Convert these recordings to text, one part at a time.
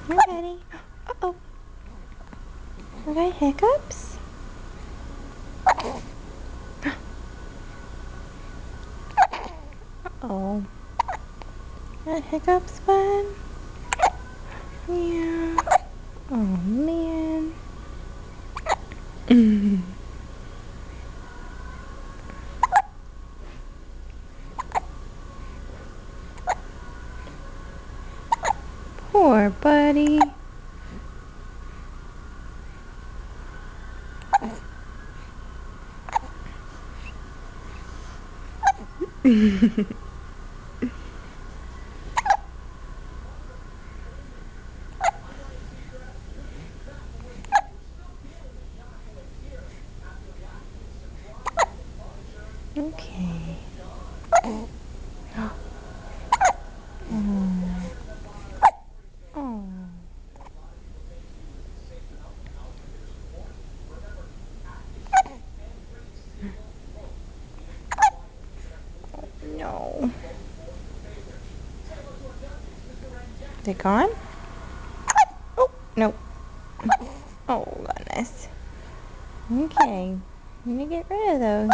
You're ready. Uh-oh. Okay, Hiccups. Uh-oh. That Hiccups one? Yeah. Oh, man. Poor buddy. Okay. Oh. Oh. No. They gone? Oh, no. Oh, goodness. Okay. I'm gonna get rid of those.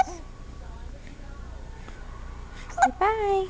Say bye.